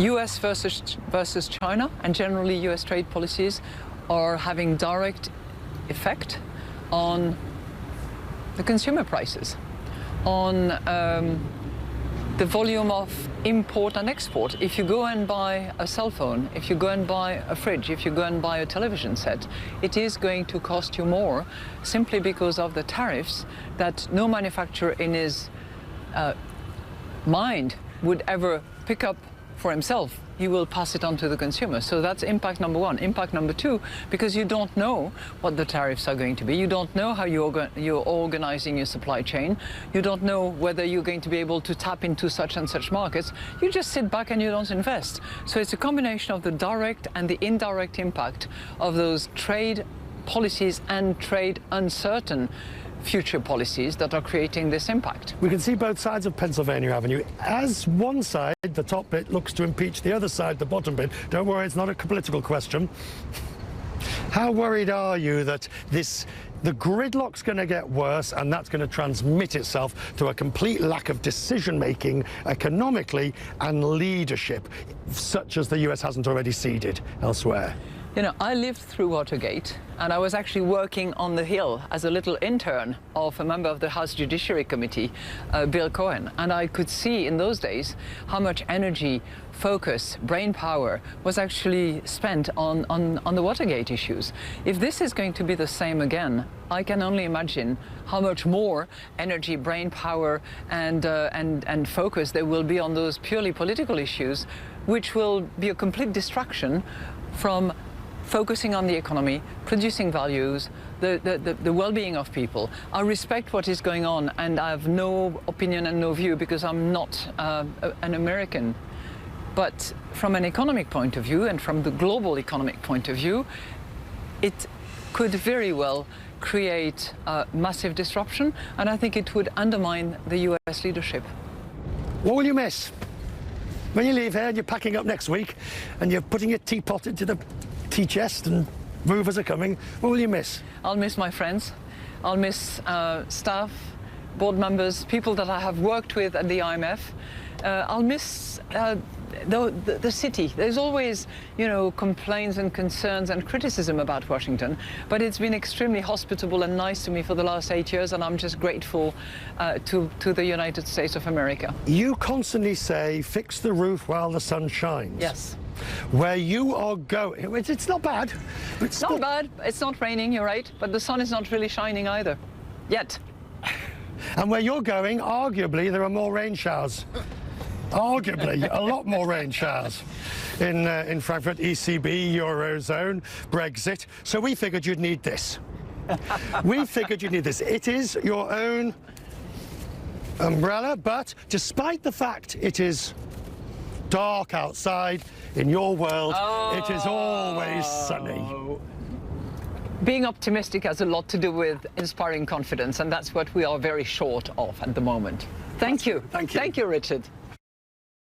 US versus China, and generally US trade policies are having direct effect on the consumer prices, on the volume of import and export. If you go and buy a cell phone, if you go and buy a fridge, if you go and buy a television set, it is going to cost you more simply because of the tariffs that no manufacturer in his mind would ever pick up for himself. He will pass it on to the consumer. So that's impact number one. Impact number two, because you don't know what the tariffs are going to be. You don't know how you're organizing your supply chain. You don't know whether you're going to be able to tap into such and such markets. You just sit back and you don't invest. So it's a combination of the direct and the indirect impact of those trade policies and trade uncertain future policies that are creating this impact. We can see both sides of Pennsylvania Avenue. As one side, the top bit, looks to impeach the other side, the bottom bit, don't worry, it's not a political question. How worried are you that the gridlock's going to get worse and that's going to transmit itself to a complete lack of decision-making economically and leadership, such as the US hasn't already ceded elsewhere? You know, I lived through Watergate, and I was actually working on the Hill as a little intern of a member of the House Judiciary Committee, Bill Cohen, and I could see in those days how much energy, focus, brain power was actually spent on the Watergate issues. If this is going to be the same again, I can only imagine how much more energy, brain power, and focus there will be on those purely political issues, which will be a complete distraction from focusing on the economy, producing values, the well-being of people. I respect what is going on, and I have no opinion and no view because I'm not an American. But from an economic point of view and from the global economic point of view, it could very well create massive disruption, and I think it would undermine the US leadership. What will you miss? When you leave here and you're packing up next week and you're putting your teapot into the tea chest and movers are coming, what will you miss? I'll miss my friends. I'll miss staff, board members, people that I have worked with at the IMF. I'll miss the city. There's always, you know, complaints and concerns and criticism about Washington, but it's been extremely hospitable and nice to me for the last 8 years, and I'm just grateful to the United States of America. You constantly say, fix the roof while the sun shines. Yes. Where you are going, it's not bad. It's not bad. It's not raining, you're right, but the sun is not really shining either, yet. And where you're going, arguably, there are more rain showers. Arguably, a lot more rain showers in Frankfurt, ECB, Eurozone, Brexit. So we figured you'd need this. We figured you'd need this. It is your own umbrella, but despite the fact it is dark outside, in your world, it is always sunny. Being optimistic has a lot to do with inspiring confidence, and that's what we are very short of at the moment. Thank you. Thank you. Thank you, Richard.